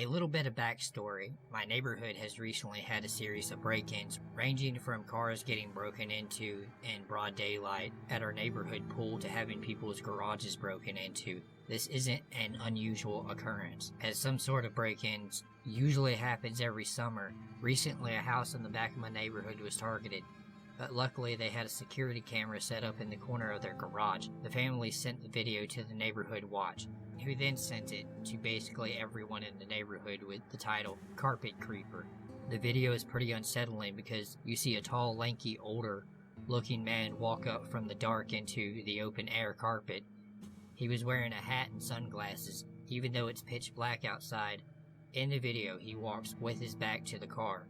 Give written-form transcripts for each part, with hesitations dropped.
A little bit of backstory. My neighborhood has recently had a series of break-ins, ranging from cars getting broken into in broad daylight at our neighborhood pool to having people's garages broken into. This isn't an unusual occurrence, as some sort of break-ins usually happens every summer. Recently, a house in the back of my neighborhood was targeted, but luckily they had a security camera set up in the corner of their garage. The family sent the video to the neighborhood watch, who then sent it to basically everyone in the neighborhood with the title Carpet Creeper. The video is pretty unsettling because you see a tall, lanky, older looking man walk up from the dark into the open air carpet. He was wearing a hat and sunglasses, even though it's pitch black outside. In the video, he walks with his back to the car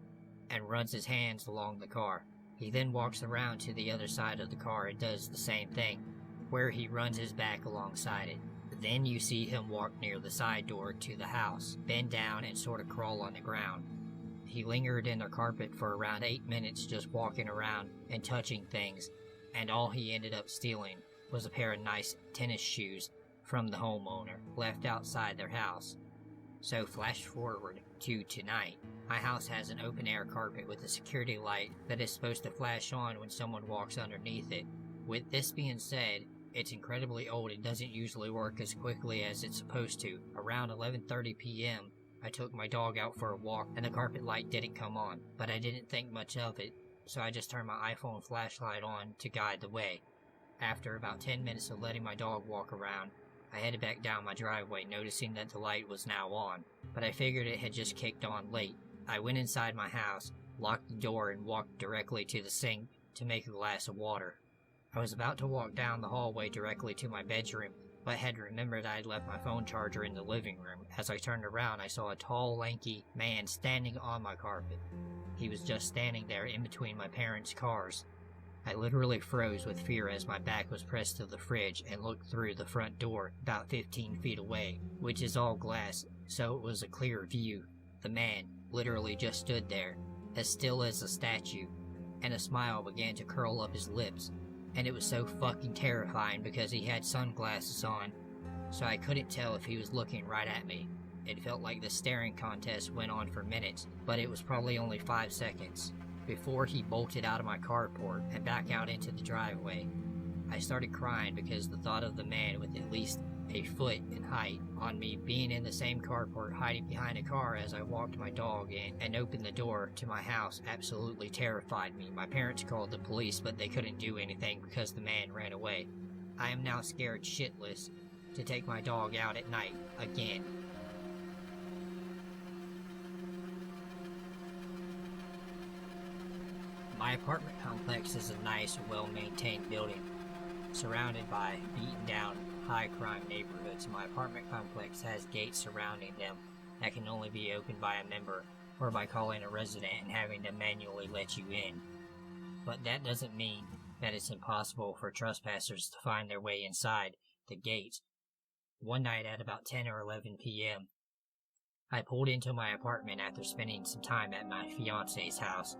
and runs his hands along the car. He then walks around to the other side of the car and does the same thing, where he runs his back alongside it. Then you see him walk near the side door to the house, bend down and sort of crawl on the ground. He lingered in the carpet for around 8 minutes just walking around and touching things, and all he ended up stealing was a pair of nice tennis shoes from the homeowner, left outside their house. So flash forward to tonight. My house has an open air carpet with a security light that is supposed to flash on when someone walks underneath it. With this being said, it's incredibly old and doesn't usually work as quickly as it's supposed to. Around 11:30 p.m., I took my dog out for a walk and the carpet light didn't come on, but I didn't think much of it, so I just turned my iPhone flashlight on to guide the way. After about 10 minutes of letting my dog walk around, I headed back down my driveway, noticing that the light was now on, but I figured it had just kicked on late. I went inside my house, locked the door, and walked directly to the sink to make a glass of water. I was about to walk down the hallway directly to my bedroom, but had remembered I had left my phone charger in the living room. As I turned around, I saw a tall, lanky man standing on my carpet. He was just standing there in between my parents' cars. I literally froze with fear as my back was pressed to the fridge and looked through the front door about 15 feet away, which is all glass, so it was a clear view. The man literally just stood there, as still as a statue, and a smile began to curl up his lips. And it was so fucking terrifying because he had sunglasses on, so I couldn't tell if he was looking right at me. It felt like the staring contest went on for minutes, but it was probably only 5 seconds before he bolted out of my carport and back out into the driveway. I started crying because the thought of the man with at least a foot in height on me being in the same carport hiding behind a car as I walked my dog in and opened the door to my house absolutely terrified me. My parents called the police, but they couldn't do anything because the man ran away. I am now scared shitless to take my dog out at night again. My apartment complex is a nice, well-maintained building, surrounded by beaten-down, high-crime neighborhoods. My apartment complex has gates surrounding them that can only be opened by a member or by calling a resident and having them manually let you in. But that doesn't mean that it's impossible for trespassers to find their way inside the gates. One night at about 10 or 11 p.m., I pulled into my apartment after spending some time at my fiance's house.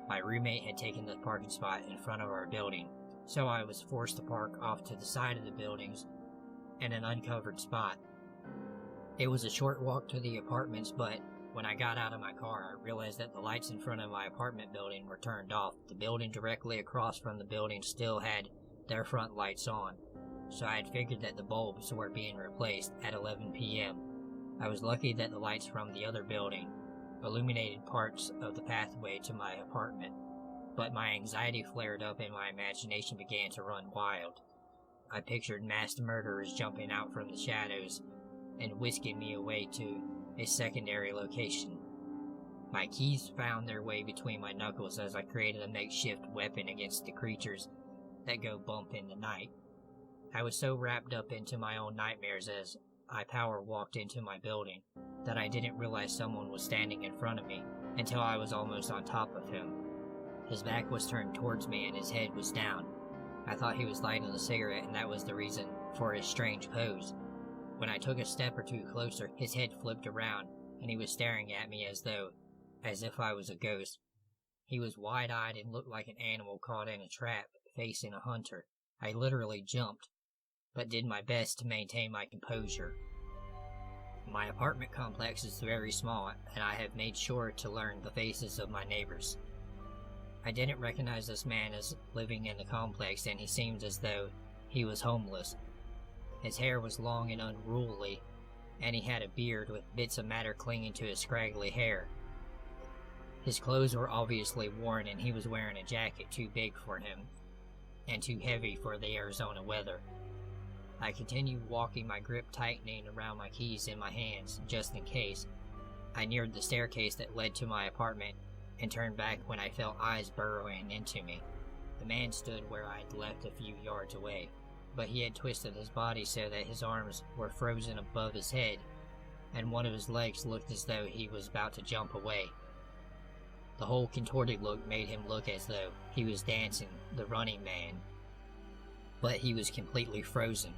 My roommate had taken the parking spot in front of our building, so I was forced to park off to the side of the buildings in an uncovered spot. It was a short walk to the apartments, but when I got out of my car, I realized that the lights in front of my apartment building were turned off. The building directly across from the building still had their front lights on, so I had figured that the bulbs were being replaced at 11 p.m. I was lucky that the lights from the other building illuminated parts of the pathway to my apartment, but my anxiety flared up and my imagination began to run wild. I pictured masked murderers jumping out from the shadows and whisking me away to a secondary location. My keys found their way between my knuckles as I created a makeshift weapon against the creatures that go bump in the night. I was so wrapped up into my own nightmares as I power walked into my building that I didn't realize someone was standing in front of me until I was almost on top of him. His back was turned towards me and his head was down. I thought he was lighting a cigarette, and that was the reason for his strange pose. When I took a step or two closer, his head flipped around and he was staring at me as if I was a ghost. He was wide-eyed and looked like an animal caught in a trap facing a hunter. I literally jumped, but did my best to maintain my composure. My apartment complex is very small, and I have made sure to learn the faces of my neighbors. I didn't recognize this man as living in the complex, and he seemed as though he was homeless. His hair was long and unruly, and he had a beard with bits of matter clinging to his scraggly hair. His clothes were obviously worn, and he was wearing a jacket too big for him, and too heavy for the Arizona weather. I continued walking, my grip tightening around my keys in my hands, just in case. I neared the staircase that led to my apartment, and turned back when I felt eyes burrowing into me. The man stood where I had left a few yards away, but he had twisted his body so that his arms were frozen above his head, and one of his legs looked as though he was about to jump away. The whole contorted look made him look as though he was dancing the Running Man, but he was completely frozen,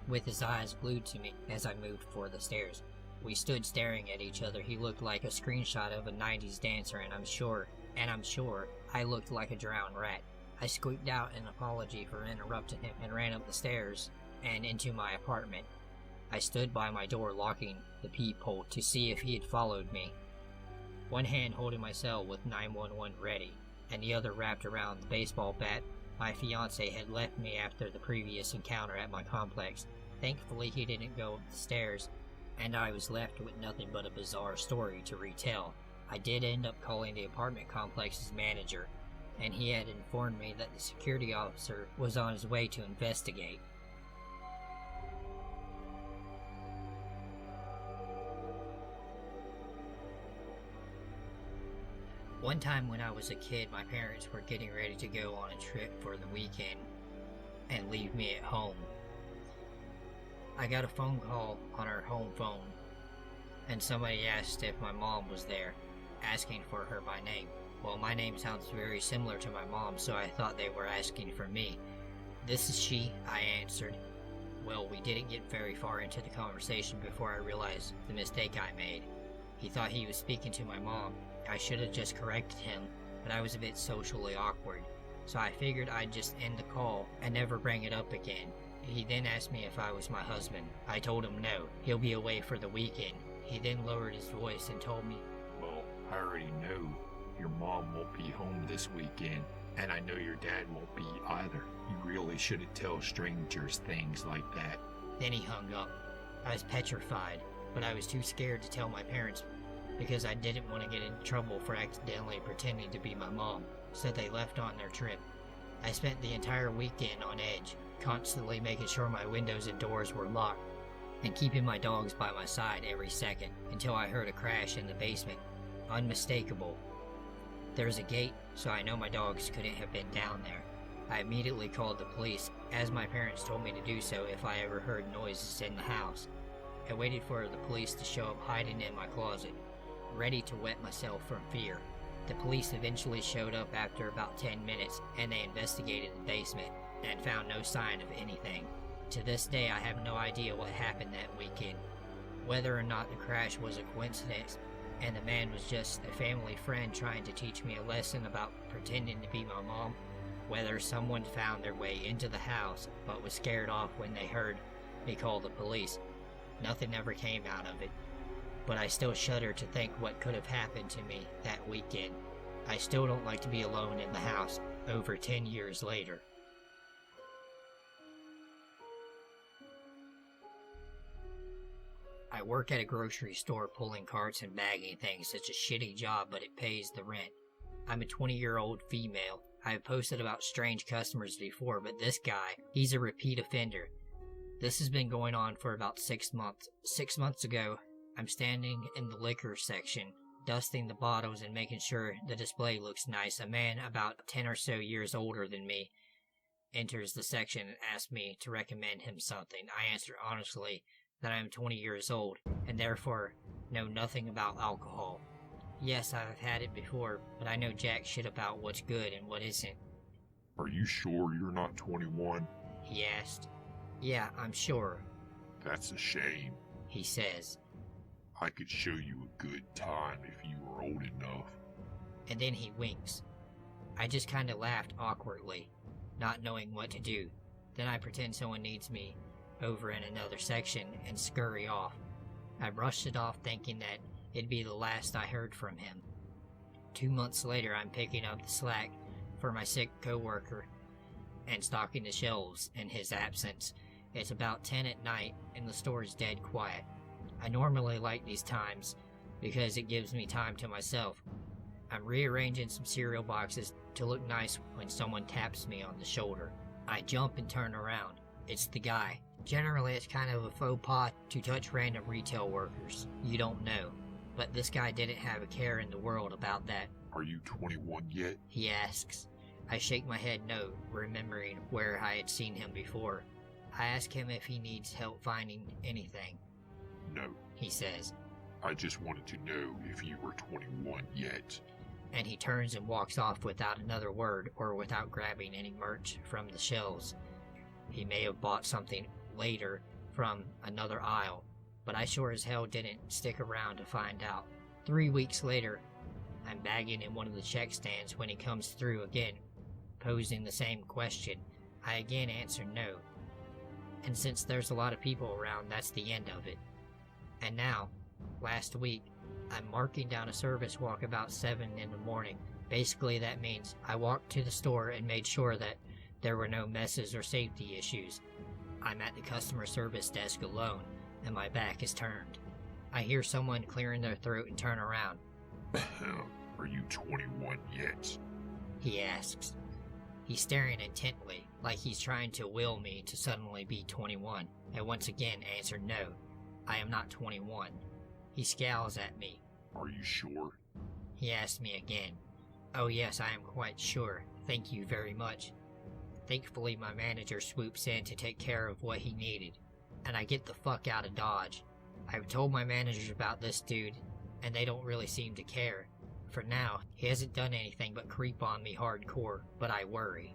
with his eyes glued to me as I moved for the stairs. We stood staring at each other. He looked like a screenshot of a 90s dancer, and I'm sure I looked like a drowned rat. I squeaked out an apology for interrupting him and ran up the stairs and into my apartment. I stood by my door, locking the peephole to see if he had followed me, one hand holding my cell with 911 ready, and the other wrapped around the baseball bat my fiance had left me after the previous encounter at my complex. Thankfully, he didn't go up the stairs, and I was left with nothing but a bizarre story to retell. I did end up calling the apartment complex's manager, and he had informed me that the security officer was on his way to investigate. One time when I was a kid, my parents were getting ready to go on a trip for the weekend and leave me at home. I got a phone call on our home phone, and somebody asked if my mom was there, asking for her by name. Well, my name sounds very similar to my mom, so I thought they were asking for me. "This is she," I answered. Well, we didn't get very far into the conversation before I realized the mistake I made. He thought he was speaking to my mom. I should have just corrected him, but I was a bit socially awkward, so I figured I'd just end the call and never bring it up again. He then asked me if I was my husband. I told him no, he'll be away for the weekend. He then lowered his voice and told me, "Well, I already know your mom won't be home this weekend, and I know your dad won't be either. You really shouldn't tell strangers things like that." Then he hung up. I was petrified, but I was too scared to tell my parents because I didn't want to get in trouble for accidentally pretending to be my mom, so they left on their trip. I spent the entire weekend on edge, constantly making sure my windows and doors were locked, and keeping my dogs by my side every second, until I heard a crash in the basement. Unmistakable. There's a gate, so I know my dogs couldn't have been down there. I immediately called the police, as my parents told me to do so if I ever heard noises in the house. I waited for the police to show up hiding in my closet, ready to wet myself from fear. The police eventually showed up after about 10 minutes, and they investigated the basement and found no sign of anything. To this day, I have no idea what happened that weekend. Whether or not the crash was a coincidence, and the man was just a family friend trying to teach me a lesson about pretending to be my mom, whether someone found their way into the house but was scared off when they heard me call the police, nothing ever came out of it. But I still shudder to think what could have happened to me that weekend. I still don't like to be alone in the house over 10 years later. I work at a grocery store pulling carts and bagging things. It's a shitty job, but it pays the rent. I'm a 20-year-old female. I have posted about strange customers before, but this guy, he's a repeat offender. This has been going on for about 6 months. 6 months ago, I'm standing in the liquor section, dusting the bottles and making sure the display looks nice. A man about 10 or so years older than me enters the section and asks me to recommend him something. I answer honestly that I am 20 years old and therefore know nothing about alcohol. Yes, I've had it before, but I know jack shit about what's good and what isn't. "Are you sure you're not 21? He asked. Yeah, I'm sure. That's a shame. He says. I could show you a good time if you were old enough. And then he winks. I just kinda laughed awkwardly, not knowing what to do. Then I pretend someone needs me over in another section and scurry off. I brushed it off thinking that it'd be the last I heard from him. 2 months later, I'm picking up the slack for my sick coworker and stocking the shelves in his absence. It's about 10 at night and the store is dead quiet. I normally like these times because it gives me time to myself. I'm rearranging some cereal boxes to look nice when someone taps me on the shoulder. I jump and turn around. It's the guy. Generally, it's kind of a faux pas to touch random retail workers you don't know, but this guy didn't have a care in the world about that. Are you 21 yet? He asks. I shake my head no, remembering where I had seen him before. I ask him if he needs help finding anything. No. He says. I just wanted to know if you were 21 yet. And he turns and walks off without another word or without grabbing any merch from the shelves. He may have bought something later from another aisle, but I sure as hell didn't stick around to find out. 3 weeks later, I'm bagging in one of the check stands when he comes through again, posing the same question. I again answer no. And since there's a lot of people around, that's the end of it. And now, last week, I'm marking down a service walk about 7 in the morning. Basically, that means I walked to the store and made sure that there were no messes or safety issues. I'm at the customer service desk alone, and my back is turned. I hear someone clearing their throat and turn around. Are you 21 yet? He asks. He's staring intently, like he's trying to will me to suddenly be 21. I once again answer no. I am not 21. He scowls at me. Are you sure? He asks me again. Oh yes, I am quite sure. Thank you very much. Thankfully, my manager swoops in to take care of what he needed, and I get the fuck out of Dodge. I've told my managers about this dude, and they don't really seem to care. For now, he hasn't done anything but creep on me hardcore, but I worry.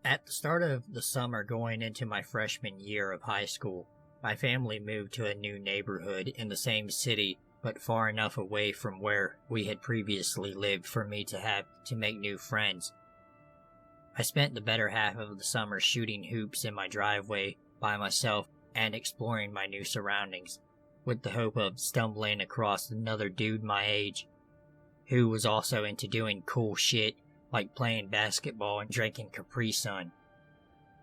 At the start of the summer going into my freshman year of high school, my family moved to a new neighborhood in the same city, but far enough away from where we had previously lived for me to have to make new friends. I spent the better half of the summer shooting hoops in my driveway by myself and exploring my new surroundings, with the hope of stumbling across another dude my age, who was also into doing cool shit like playing basketball and drinking Capri Sun.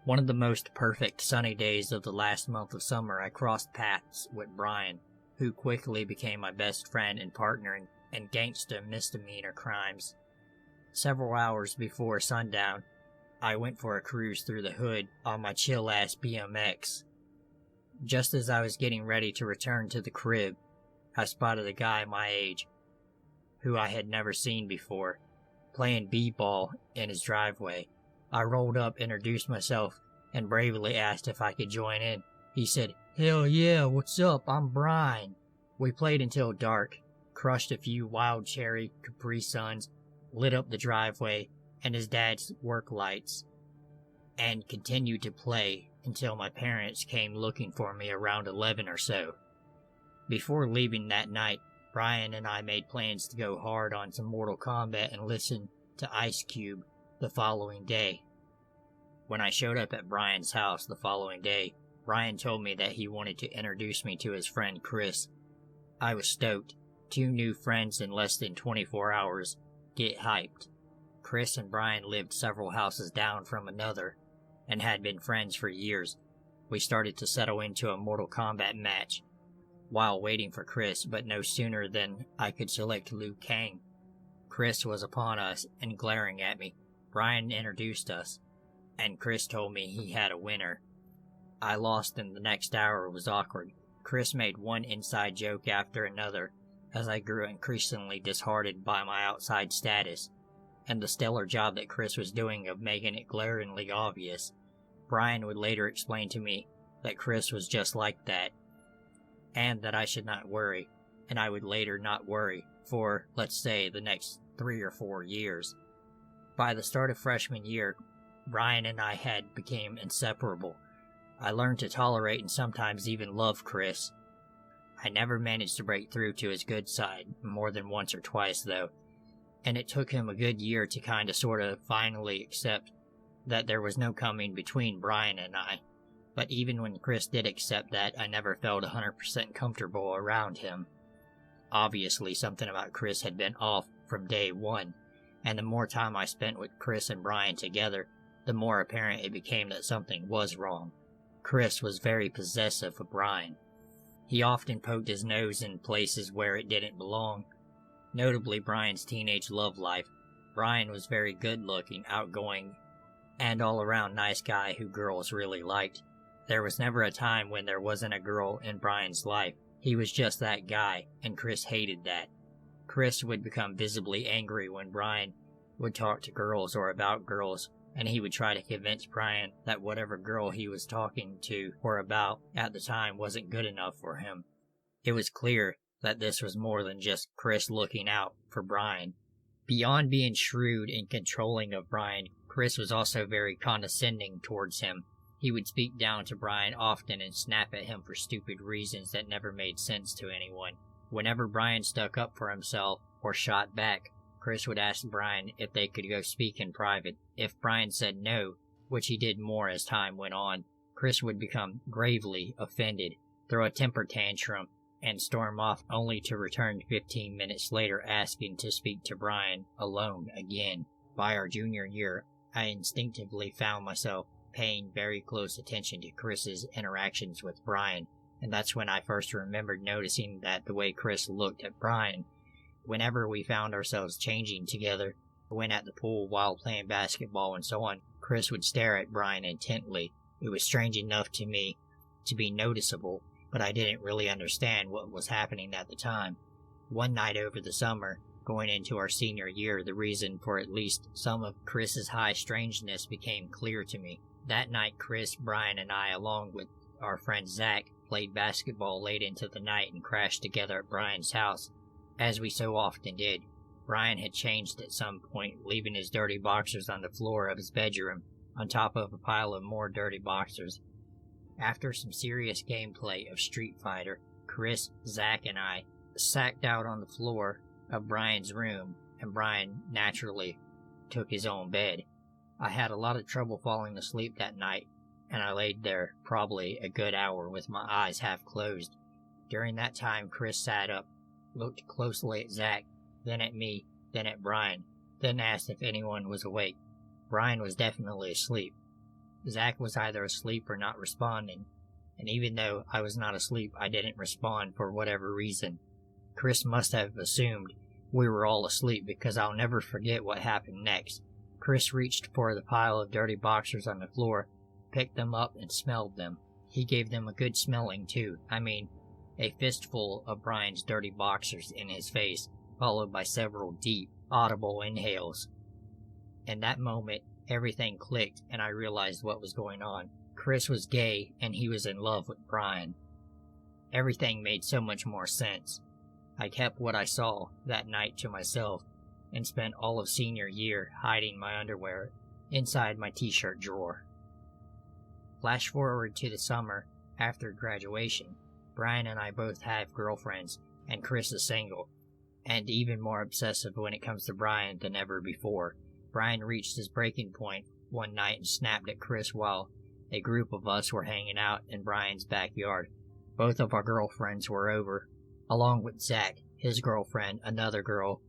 One of the most perfect sunny days of the last month of summer, I crossed paths with Brian, who quickly became my best friend and partner in gangsta misdemeanor crimes. Several hours before sundown, I went for a cruise through the hood on my chill-ass BMX. Just as I was getting ready to return to the crib, I spotted a guy my age, who I had never seen before, playing b-ball in his driveway. I rolled up, introduced myself, and bravely asked if I could join in. He said, "Hell yeah, what's up? I'm Brian." We played until dark, crushed a few wild cherry Capri Suns, lit up the driveway and his dad's work lights, and continued to play until my parents came looking for me around 11 or so. Before leaving that night, Brian and I made plans to go hard on some Mortal Kombat and listen to Ice Cube the following day. When I showed up at Brian's house the following day, Brian told me that he wanted to introduce me to his friend Chris. I was stoked. 2 new friends in less than 24 hours. Get hyped. Chris and Brian lived several houses down from another, and had been friends for years. We started to settle into a Mortal Kombat match, while waiting for Chris, but no sooner than I could select Liu Kang. Chris was upon us and glaring at me. Brian introduced us, and Chris told me he had a winner. I lost, and the next hour was awkward. Chris made one inside joke after another, as I grew increasingly disheartened by my outside status, and the stellar job that Chris was doing of making it glaringly obvious. Brian would later explain to me that Chris was just like that, and that I should not worry, and I would later not worry for, let's say, the next 3 or 4 years. By the start of freshman year, Brian and I had become inseparable. I learned to tolerate and sometimes even love Chris. I never managed to break through to his good side, more than once or twice though, and it took him a good year to kinda sorta finally accept that there was no coming between Brian and I. But even when Chris did accept that, I never felt 100% comfortable around him. Obviously, something about Chris had been off from day one, and the more time I spent with Chris and Brian together, the more apparent it became that something was wrong. Chris was very possessive of Brian. He often poked his nose in places where it didn't belong, notably Brian's teenage love life. Brian was very good-looking, outgoing, and all-around nice guy who girls really liked. There was never a time when there wasn't a girl in Brian's life. He was just that guy, and Chris hated that. Chris would become visibly angry when Brian would talk to girls or about girls, and he would try to convince Brian that whatever girl he was talking to or about at the time wasn't good enough for him. It was clear that this was more than just Chris looking out for Brian. Beyond being shrewd and controlling of Brian, Chris was also very condescending towards him. He would speak down to Brian often and snap at him for stupid reasons that never made sense to anyone. Whenever Brian stuck up for himself or shot back, Chris would ask Brian if they could go speak in private. If Brian said no, which he did more as time went on, Chris would become gravely offended, throw a temper tantrum, and storm off, only to return 15 minutes later asking to speak to Brian alone again. By our junior year, I instinctively found myself paying very close attention to Chris's interactions with Brian, and that's when I first remembered noticing that the way Chris looked at Brian. Whenever we found ourselves changing together, when at the pool, while playing basketball and so on, Chris would stare at Brian intently. It was strange enough to me to be noticeable, but I didn't really understand what was happening at the time. One night over the summer, going into our senior year, the reason for at least some of Chris's high strangeness became clear to me. That night, Chris, Brian, and I, along with our friend Zach, played basketball late into the night and crashed together at Brian's house, as we so often did. Brian had changed at some point, leaving his dirty boxers on the floor of his bedroom, on top of a pile of more dirty boxers. After some serious gameplay of Street Fighter, Chris, Zach, and I sacked out on the floor of Brian's room, and Brian naturally took his own bed. I had a lot of trouble falling asleep that night, and I laid there probably a good hour with my eyes half closed. During that time, Chris sat up, looked closely at Zach, then at me, then at Brian, then asked if anyone was awake. Brian was definitely asleep. Zach was either asleep or not responding, and even though I was not asleep, I didn't respond for whatever reason. Chris must have assumed we were all asleep, because I'll never forget what happened next. Chris reached for the pile of dirty boxers on the floor, picked them up, and smelled them. He gave them a good smelling, too. I mean, a fistful of Brian's dirty boxers in his face, followed by several deep, audible inhales. In that moment, everything clicked, and I realized what was going on. Chris was gay, and he was in love with Brian. Everything made so much more sense. I kept what I saw that night to myself, and spent all of senior year hiding my underwear inside my t-shirt drawer. Flash forward to the summer after graduation. Brian and I both have girlfriends, and Chris is single, and even more obsessive when it comes to Brian than ever before. Brian reached his breaking point one night and snapped at Chris while a group of us were hanging out in Brian's backyard. Both of our girlfriends were over, along with Zach, his girlfriend, another girl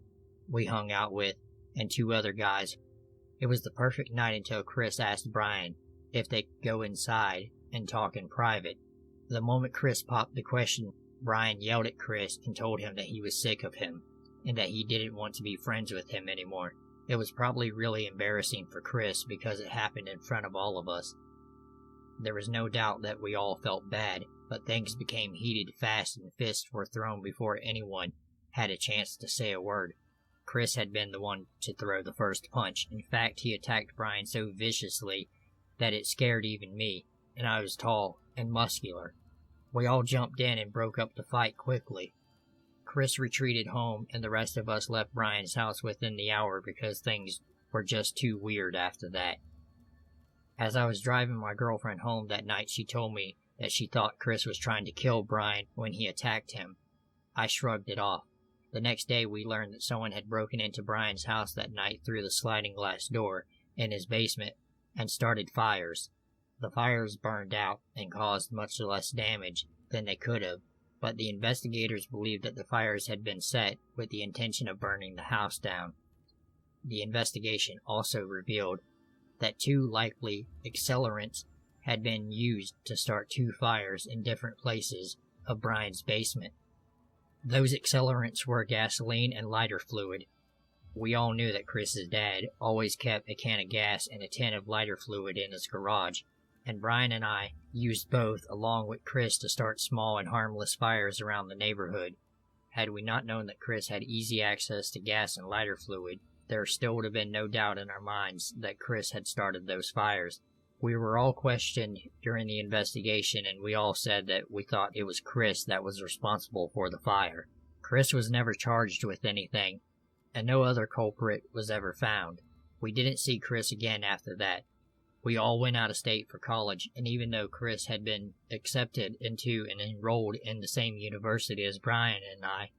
we hung out with, and two other guys. It was the perfect night until Chris asked Brian if they could go inside and talk in private. The moment Chris popped the question, Brian yelled at Chris and told him that he was sick of him, and that he didn't want to be friends with him anymore. It was probably really embarrassing for Chris because it happened in front of all of us. There was no doubt that we all felt bad, but things became heated fast and fists were thrown before anyone had a chance to say a word. Chris had been the one to throw the first punch. In fact, he attacked Brian so viciously that it scared even me, and I was tall and muscular. We all jumped in and broke up the fight quickly. Chris retreated home, and the rest of us left Brian's house within the hour because things were just too weird after that. As I was driving my girlfriend home that night, she told me that she thought Chris was trying to kill Brian when he attacked him. I shrugged it off. The next day, we learned that someone had broken into Brian's house that night through the sliding glass door in his basement and started fires. The fires burned out and caused much less damage than they could have, but the investigators believed that the fires had been set with the intention of burning the house down. The investigation also revealed that 2 likely accelerants had been used to start 2 fires in different places of Brian's basement. Those accelerants were gasoline and lighter fluid. We all knew that Chris's dad always kept a can of gas and a tin of lighter fluid in his garage, and Brian and I used both along with Chris to start small and harmless fires around the neighborhood. Had we not known that Chris had easy access to gas and lighter fluid, there still would have been no doubt in our minds that Chris had started those fires. We were all questioned during the investigation, and we all said that we thought it was Chris that was responsible for the fire. Chris was never charged with anything, and no other culprit was ever found. We didn't see Chris again after that. We all went out of state for college, and even though Chris had been accepted into and enrolled in the same university as Brian and I,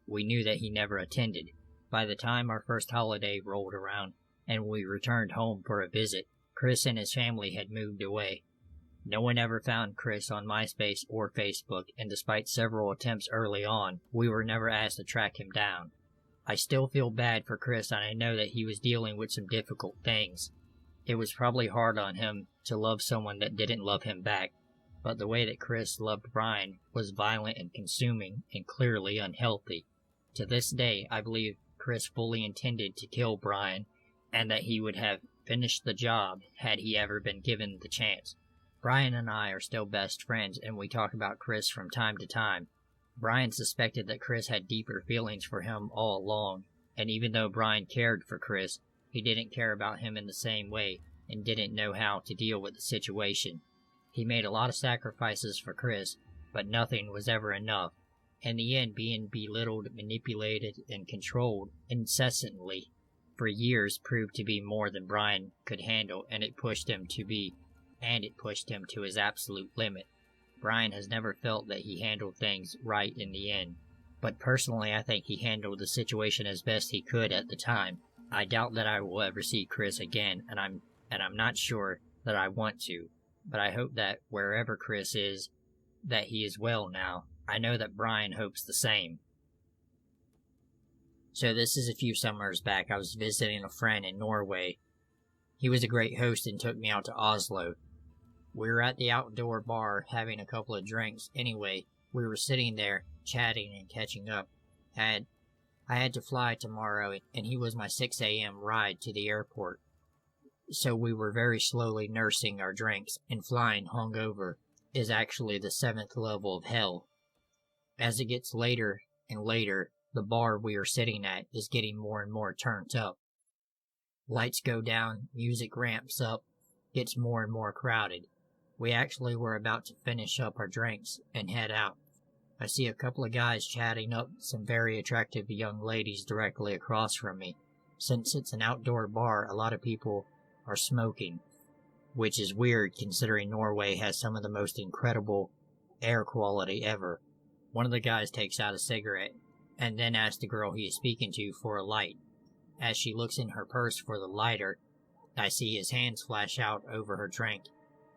we knew that he never attended. By the time our first holiday rolled around, and we returned home for a visit, Chris and his family had moved away. No one ever found Chris on MySpace or Facebook, and despite several attempts early on, we were never asked to track him down. I still feel bad for Chris, and I know that he was dealing with some difficult things. It was probably hard on him to love someone that didn't love him back, but the way that Chris loved Brian was violent and consuming and clearly unhealthy. To this day, I believe Chris fully intended to kill Brian, and that he would have finished the job had he ever been given the chance. Brian and I are still best friends, and we talk about Chris from time to time. Brian suspected that Chris had deeper feelings for him all along, and even though Brian cared for Chris, he didn't care about him in the same way and didn't know how to deal with the situation. He made a lot of sacrifices for Chris, but nothing was ever enough. In the end, being belittled, manipulated, and controlled incessantly for years proved to be more than Brian could handle, and it pushed him to his absolute limit. Brian has never felt that he handled things right in the end, but personally I think he handled the situation as best he could at the time. I doubt that I will ever see Chris again, and I'm not sure that I want to, but I hope that wherever Chris is, that he is well now. I know that Brian hopes the same. So this is a few summers back. I was visiting a friend in Norway. He was a great host and took me out to Oslo. We were at the outdoor bar having a couple of drinks. Anyway, we were sitting there chatting and catching up. I had to fly tomorrow, and he was my 6 a.m. ride to the airport. So we were very slowly nursing our drinks, and flying hungover is actually the 7th level of hell. As it gets later and later, the bar we are sitting at is getting more and more turned up. Lights go down, music ramps up, gets more and more crowded. We actually were about to finish up our drinks and head out. I see a couple of guys chatting up some very attractive young ladies directly across from me. Since it's an outdoor bar, a lot of people are smoking, which is weird considering Norway has some of the most incredible air quality ever. One of the guys takes out a cigarette and then asks the girl he is speaking to for a light. As she looks in her purse for the lighter, I see his hands flash out over her drink.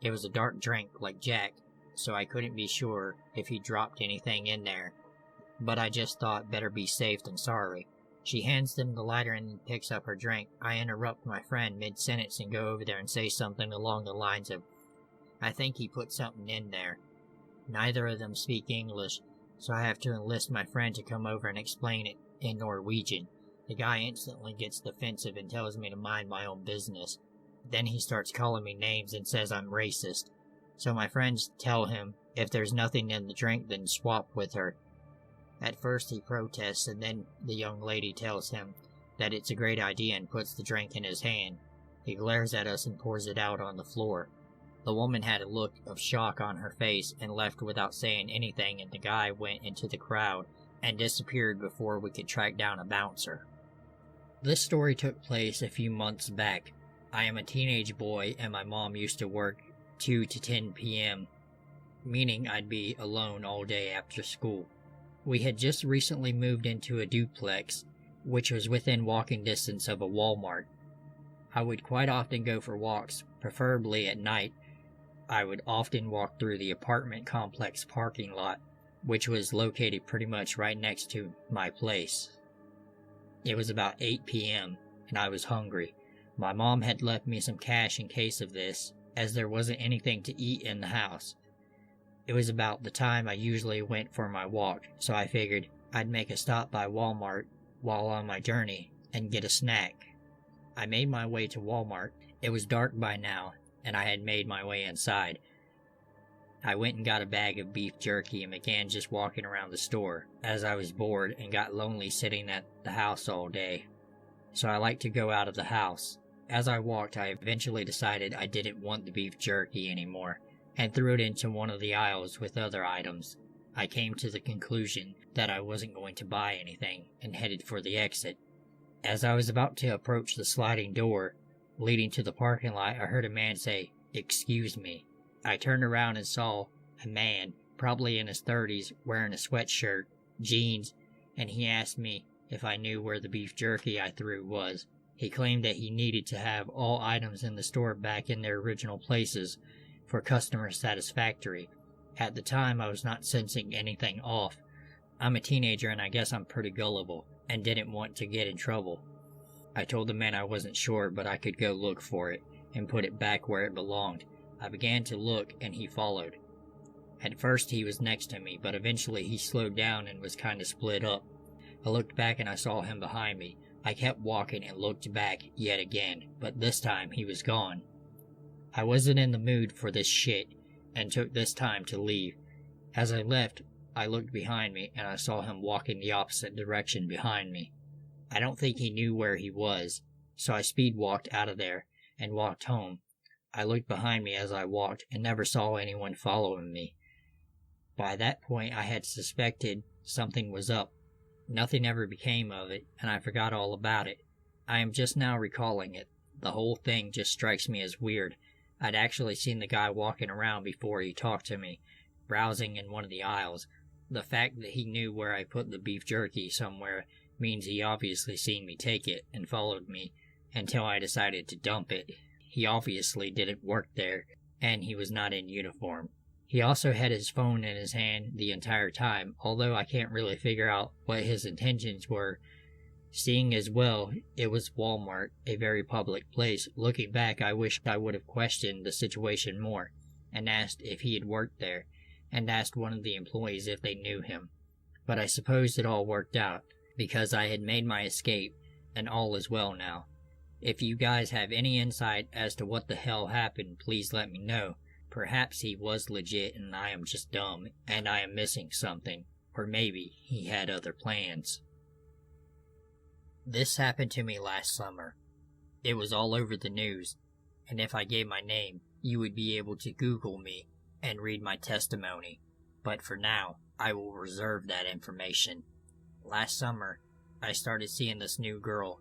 It was a dark drink like Jack, so I couldn't be sure if he dropped anything in there. But I just thought better be safe than sorry. She hands them the lighter and picks up her drink. I interrupt my friend mid-sentence and go over there and say something along the lines of, "I think he put something in there." Neither of them speak English, so I have to enlist my friend to come over and explain it in Norwegian. The guy instantly gets defensive and tells me to mind my own business. Then he starts calling me names and says I'm racist. So my friends tell him if there's nothing in the drink, then swap with her. At first he protests, and then the young lady tells him that it's a great idea and puts the drink in his hand. He glares at us and pours it out on the floor. The woman had a look of shock on her face and left without saying anything, and the guy went into the crowd and disappeared before we could track down a bouncer. This story took place a few months back. I am a teenage boy, and my mom used to work 2 to 10 p.m., meaning I'd be alone all day after school. We had just recently moved into a duplex, which was within walking distance of a Walmart. I would quite often go for walks, preferably at night. I would often walk through the apartment complex parking lot, which was located pretty much right next to my place. It was about 8 p.m., and I was hungry. My mom had left me some cash in case of this, as there wasn't anything to eat in the house. It was about the time I usually went for my walk, so I figured I'd make a stop by Walmart while on my journey and get a snack. I made my way to Walmart. It was dark by now, and I had made my way inside. I went and got a bag of beef jerky and began just walking around the store, as I was bored and got lonely sitting at the house all day. So I liked to go out of the house. As I walked, I eventually decided I didn't want the beef jerky anymore, and threw it into one of the aisles with other items. I came to the conclusion that I wasn't going to buy anything, and headed for the exit. As I was about to approach the sliding door leading to the parking lot, I heard a man say, "Excuse me." I turned around and saw a man, probably in his 30s, wearing a sweatshirt, jeans, and he asked me if I knew where the beef jerky I threw was. He claimed that he needed to have all items in the store back in their original places for customer satisfactory. At the time, I was not sensing anything off. I'm a teenager and I guess I'm pretty gullible, and didn't want to get in trouble. I told the man I wasn't sure, but I could go look for it, and put it back where it belonged. I began to look, and he followed. At first he was next to me, but eventually he slowed down and was kind of split up. I looked back and I saw him behind me. I kept walking and looked back yet again, but this time he was gone. I wasn't in the mood for this shit, and took this time to leave. As I left, I looked behind me, and I saw him walking the opposite direction behind me. I don't think he knew where he was, so I speed walked out of there, and walked home. I looked behind me as I walked, and never saw anyone following me. By that point I had suspected something was up. Nothing ever became of it, and I forgot all about it. I am just now recalling it. The whole thing just strikes me as weird. I'd actually seen the guy walking around before he talked to me, browsing in one of the aisles. The fact that he knew where I put the beef jerky somewhere means he obviously seen me take it and followed me until I decided to dump it. He obviously didn't work there, and he was not in uniform. He also had his phone in his hand the entire time, although I can't really figure out what his intentions were. Seeing as well, it was Walmart, a very public place. Looking back, I wish I would have questioned the situation more, and asked if he had worked there, and asked one of the employees if they knew him. But I suppose it all worked out, because I had made my escape, and all is well now. If you guys have any insight as to what the hell happened, please let me know. Perhaps he was legit and I am just dumb, and I am missing something. Or maybe he had other plans. This happened to me last summer. It was all over the news, and if I gave my name, you would be able to Google me and read my testimony. But for now, I will reserve that information. Last summer, I started seeing this new girl,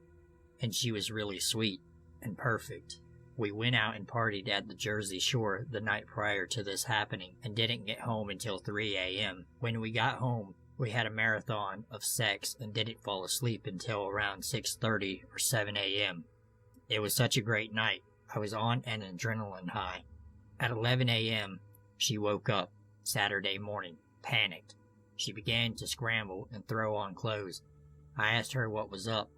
and she was really sweet and perfect. We went out and partied at the Jersey Shore the night prior to this happening and didn't get home until 3 a.m. When we got home, we had a marathon of sex and didn't fall asleep until around 6:30 or 7 a.m. It was such a great night. I was on an adrenaline high. At 11 a.m., she woke up Saturday morning, panicked. She began to scramble and throw on clothes. I asked her what was up,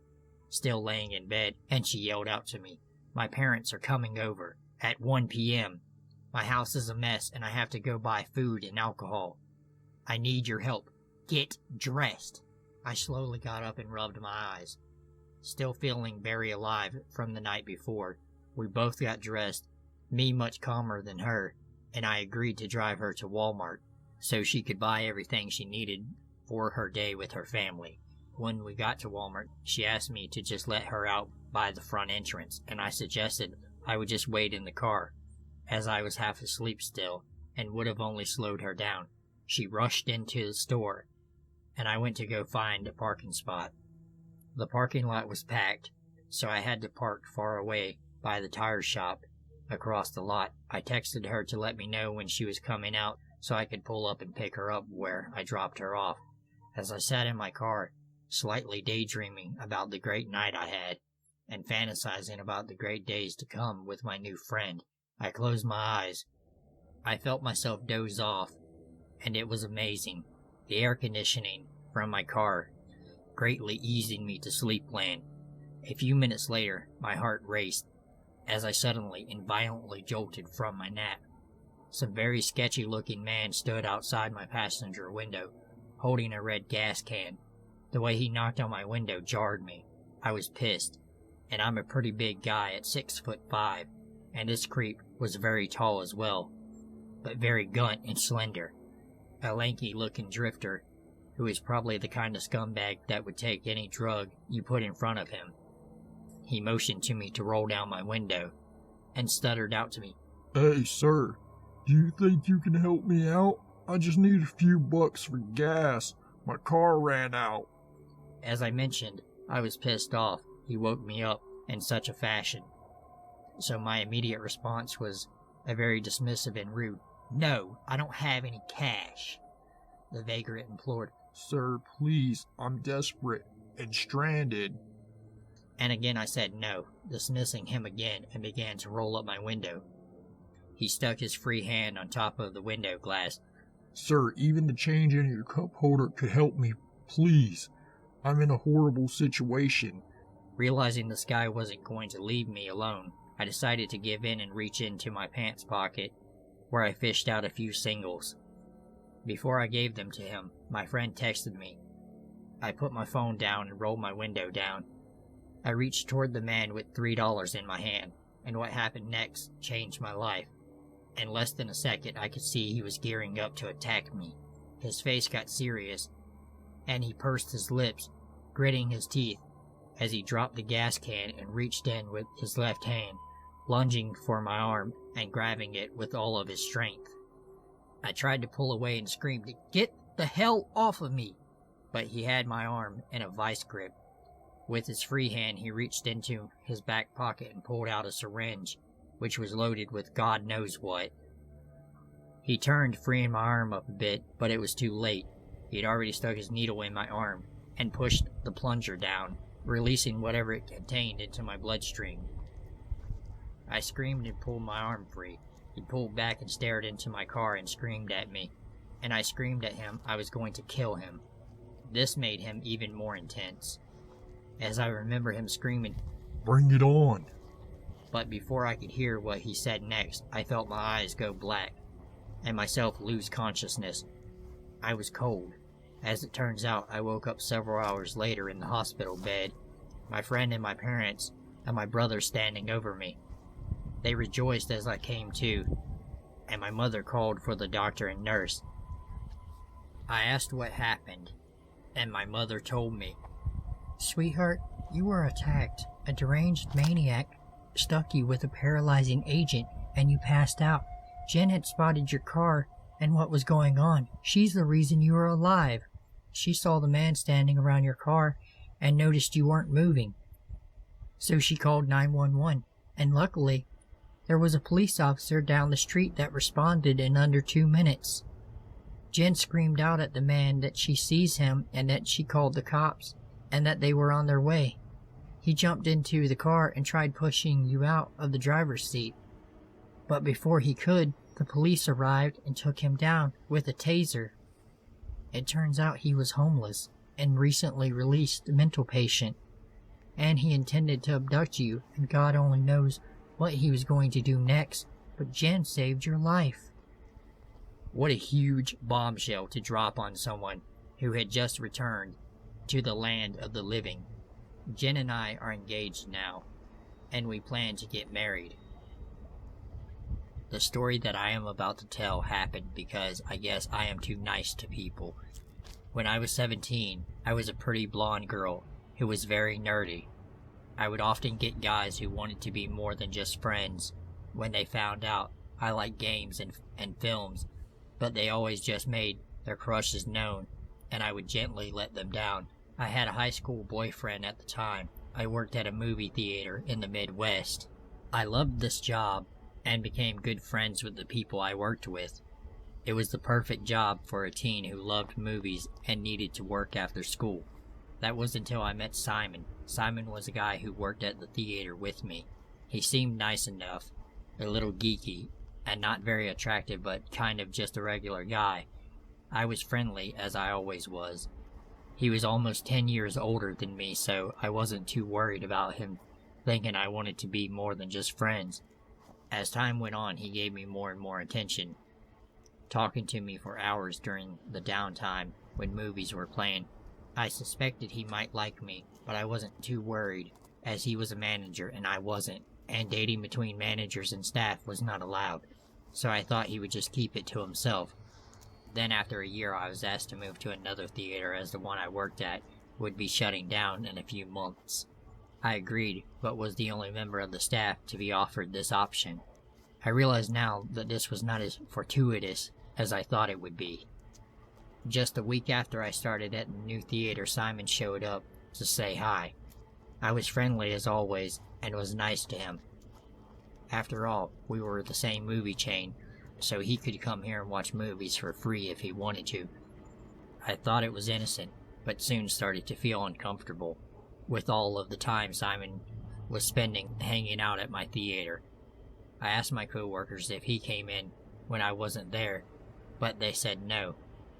still laying in bed, and she yelled out to me, "My parents are coming over at 1 p.m. My house is a mess and I have to go buy food and alcohol. I need your help. Get dressed." I slowly got up and rubbed my eyes. Still feeling very alive from the night before, we both got dressed, me much calmer than her, and I agreed to drive her to Walmart so she could buy everything she needed for her day with her family. When we got to Walmart, she asked me to just let her out by the front entrance, and I suggested I would just wait in the car, as I was half asleep still, and would have only slowed her down. She rushed into the store, and I went to go find a parking spot. The parking lot was packed, so I had to park far away by the tire shop across the lot. I texted her to let me know when she was coming out so I could pull up and pick her up where I dropped her off. As I sat in my car, slightly daydreaming about the great night I had, and fantasizing about the great days to come with my new friend. I closed my eyes. I felt myself doze off, and it was amazing. The air conditioning from my car greatly easing me to sleepland. A few minutes later, my heart raced as I suddenly and violently jolted from my nap. Some very sketchy-looking man stood outside my passenger window, holding a red gas can. The way he knocked on my window jarred me. I was pissed, and I'm a pretty big guy at 6'5", and this creep was very tall as well, but very gaunt and slender. A lanky-looking drifter, who is probably the kind of scumbag that would take any drug you put in front of him. He motioned to me to roll down my window, and stuttered out to me, "Hey, sir, do you think you can help me out? I just need a few bucks for gas. My car ran out." As I mentioned, I was pissed off. He woke me up in such a fashion. So my immediate response was a very dismissive and rude, "No, I don't have any cash." The vagrant implored, "Sir, please, I'm desperate and stranded." And again I said no, dismissing him again, and began to roll up my window. He stuck his free hand on top of the window glass. "Sir, even the change in your cup holder could help me. Please, I'm in a horrible situation." Realizing this guy wasn't going to leave me alone, I decided to give in and reach into my pants pocket, where I fished out a few singles. Before I gave them to him, my friend texted me. I put my phone down and rolled my window down. I reached toward the man with $3 in my hand, and what happened next changed my life. In less than a second, I could see he was gearing up to attack me. His face got serious, and he pursed his lips, gritting his teeth, as he dropped the gas can and reached in with his left hand, lunging for my arm and grabbing it with all of his strength. I tried to pull away and screamed, "Get the hell off of me!" But he had my arm in a vice grip. With his free hand, he reached into his back pocket and pulled out a syringe, which was loaded with God knows what. He turned, freeing my arm up a bit, but it was too late. He had already stuck his needle in my arm and pushed the plunger down, releasing whatever it contained into my bloodstream. I screamed and pulled my arm free. He pulled back and stared into my car and screamed at me, and I screamed at him I was going to kill him. This made him even more intense, as I remember him screaming, "Bring it on." But before I could hear what he said next, I felt my eyes go black, and myself lose consciousness. I was cold. As it turns out, I woke up several hours later in the hospital bed, my friend and my parents, and my brother standing over me. They rejoiced as I came to, and my mother called for the doctor and nurse. I asked what happened, and my mother told me, "Sweetheart, you were attacked. A deranged maniac stuck you with a paralyzing agent, and you passed out. Jen had spotted your car and what was going on. She's the reason you are alive. She saw the man standing around your car and noticed you weren't moving. So she called 911, and luckily, there was a police officer down the street that responded in under 2 minutes. Jen screamed out at the man that she sees him and that she called the cops and that they were on their way. He jumped into the car and tried pushing you out of the driver's seat. But before he could, the police arrived and took him down with a taser. It turns out he was homeless and recently released mental patient, and he intended to abduct you, and God only knows what he was going to do next, but Jen saved your life." What a huge bombshell to drop on someone who had just returned to the land of the living. Jen and I are engaged now, and we plan to get married. The story that I am about to tell happened because I guess I am too nice to people. When I was 17, I was a pretty blonde girl who was very nerdy. I would often get guys who wanted to be more than just friends when they found out I liked games and films, but they always just made their crushes known, and I would gently let them down. I had a high school boyfriend at the time. I worked at a movie theater in the Midwest. I loved this job and became good friends with the people I worked with. It was the perfect job for a teen who loved movies and needed to work after school. That was until I met Simon. Simon was a guy who worked at the theater with me. He seemed nice enough, a little geeky, and not very attractive, but kind of just a regular guy. I was friendly, as I always was. He was almost 10 years older than me, so I wasn't too worried about him thinking I wanted to be more than just friends. As time went on, he gave me more and more attention, talking to me for hours during the downtime when movies were playing. I suspected he might like me, but I wasn't too worried, as he was a manager and I wasn't, and dating between managers and staff was not allowed, so I thought he would just keep it to himself. Then after a year, I was asked to move to another theater as the one I worked at would be shutting down in a few months. I agreed, but was the only member of the staff to be offered this option. I realize now that this was not as fortuitous as I thought it would be. Just a week after I started at the new theater, Simon showed up to say hi. I was friendly as always and was nice to him. After all, we were the same movie chain, so he could come here and watch movies for free if he wanted to. I thought it was innocent, but soon started to feel uncomfortable with all of the time Simon was spending hanging out at my theater. I asked my coworkers if he came in when I wasn't there, but they said no.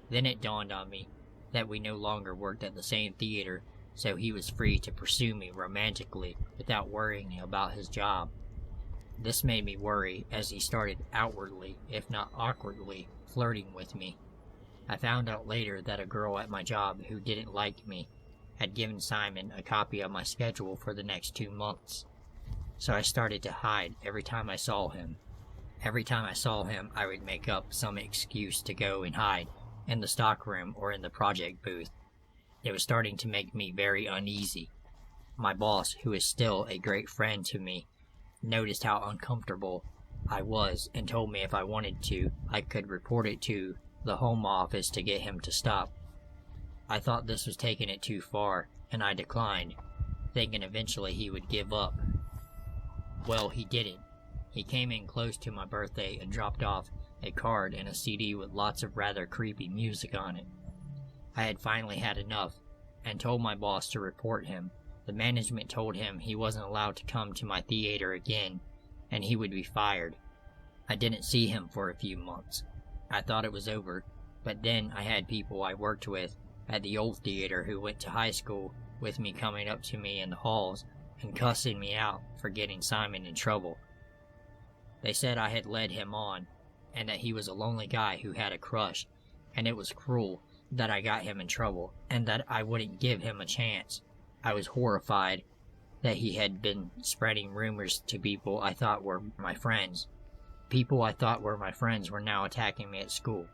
Then it dawned on me that we no longer worked at the same theater, so he was free to pursue me romantically without worrying about his job. This made me worry as he started outwardly, if not awkwardly, flirting with me. I found out later that a girl at my job who didn't like me had given Simon a copy of my schedule for the next 2 months. So I started to hide every time I saw him. Every time I saw him, I would make up some excuse to go and hide in the stockroom or in the project booth. It was starting to make me very uneasy. My boss, who is still a great friend to me, noticed how uncomfortable I was and told me if I wanted to, I could report it to the home office to get him to stop. I thought this was taking it too far, and I declined, thinking eventually he would give up. Well, he didn't. He came in close to my birthday and dropped off a card and a CD with lots of rather creepy music on it. I had finally had enough, and told my boss to report him. The management told him he wasn't allowed to come to my theater again, and he would be fired. I didn't see him for a few months. I thought it was over, but then I had people I worked with at the old theater who went to high school with me coming up to me in the halls and cussing me out for getting Simon in trouble. They said I had led him on, and that he was a lonely guy who had a crush, and it was cruel that I got him in trouble, and that I wouldn't give him a chance. I was horrified that he had been spreading rumors to people I thought were my friends. People I thought were my friends were now attacking me at school.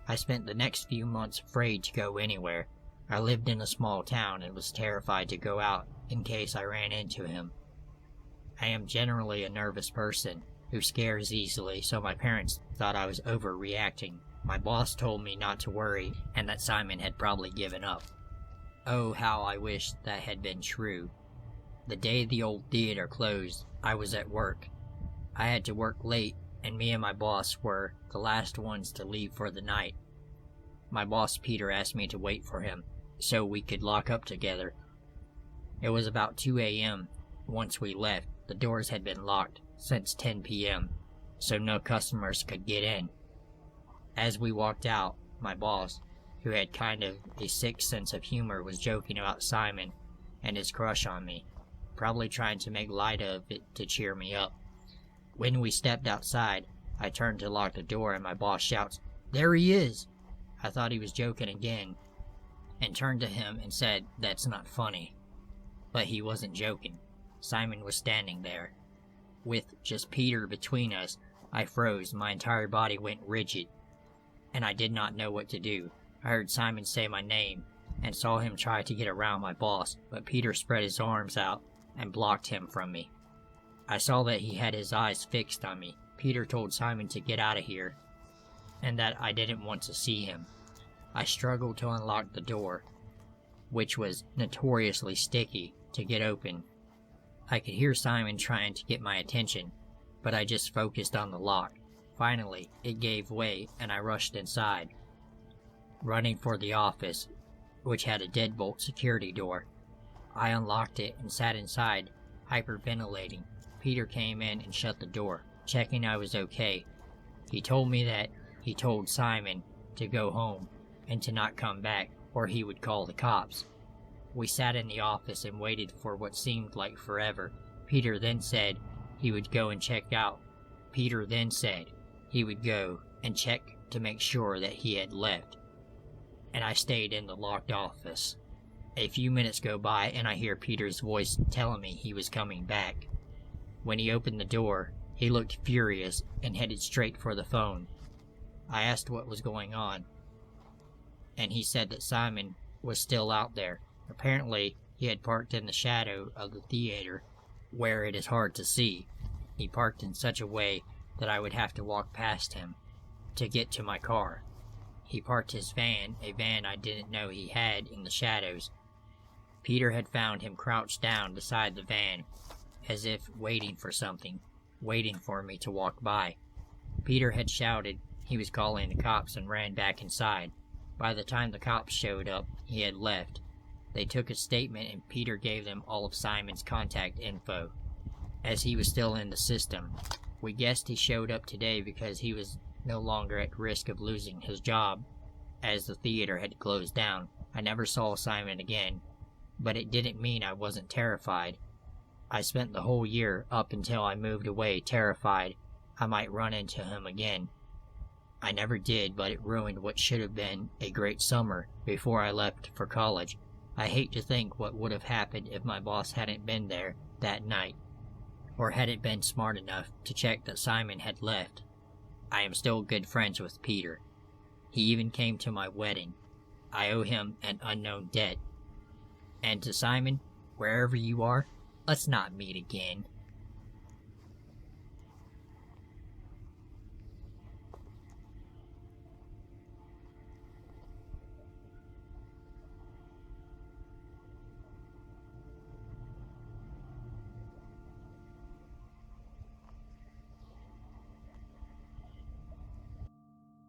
I spent the next few months afraid to go anywhere. I lived in a small town and was terrified to go out in case I ran into him. I am generally a nervous person who scares easily, so my parents thought I was overreacting. My boss told me not to worry and that Simon had probably given up. Oh, how I wish that had been true. The day the old theater closed, I was at work. I had to work late, and me and my boss were the last ones to leave for the night. My boss Peter asked me to wait for him, so we could lock up together. It was about 2 a.m. once we left. The doors had been locked since 10 p.m., so no customers could get in. As we walked out, my boss, who had kind of a sick sense of humor, was joking about Simon and his crush on me, probably trying to make light of it to cheer me up. When we stepped outside, I turned to lock the door and my boss shouts, "There he is!" I thought he was joking again, and turned to him and said, "That's not funny." But he wasn't joking. Simon was standing there. With just Peter between us, I froze, my entire body went rigid, and I did not know what to do. I heard Simon say my name, and saw him try to get around my boss, but Peter spread his arms out and blocked him from me. I saw that he had his eyes fixed on me. Peter told Simon to get out of here, and that I didn't want to see him. I struggled to unlock the door, which was notoriously sticky to get open. I could hear Simon trying to get my attention, but I just focused on the lock. Finally, it gave way, and I rushed inside, running for the office, which had a deadbolt security door. I unlocked it and sat inside, hyperventilating. Peter came in and shut the door, checking I was okay. He told me that he told Simon to go home and to not come back or he would call the cops. We sat in the office and waited for what seemed like forever. Peter then said he would go and check out. Peter then said he would go and check to make sure that he had left. And I stayed in the locked office. A few minutes go by and I hear Peter's voice telling me he was coming back. When he opened the door, he looked furious and headed straight for the phone. I asked what was going on, and he said that Simon was still out there. Apparently, he had parked in the shadow of the theater, where it is hard to see. He parked in such a way that I would have to walk past him to get to my car. He parked his van, a van I didn't know he had, in the shadows. Peter had found him crouched down beside the van, as if waiting for something, waiting for me to walk by. Peter had shouted he was calling the cops and ran back inside. By the time the cops showed up, he had left. They took a statement and Peter gave them all of Simon's contact info, as he was still in the system. We guessed he showed up today because he was no longer at risk of losing his job, as the theater had closed down. I never saw Simon again, but it didn't mean I wasn't terrified. I spent the whole year up until I moved away terrified I might run into him again. I never did, but it ruined what should have been a great summer before I left for college. I hate to think what would have happened if my boss hadn't been there that night, or hadn't been smart enough to check that Simon had left. I am still good friends with Peter. He even came to my wedding. I owe him an unknown debt. And to Simon, wherever you are, let's not meet again.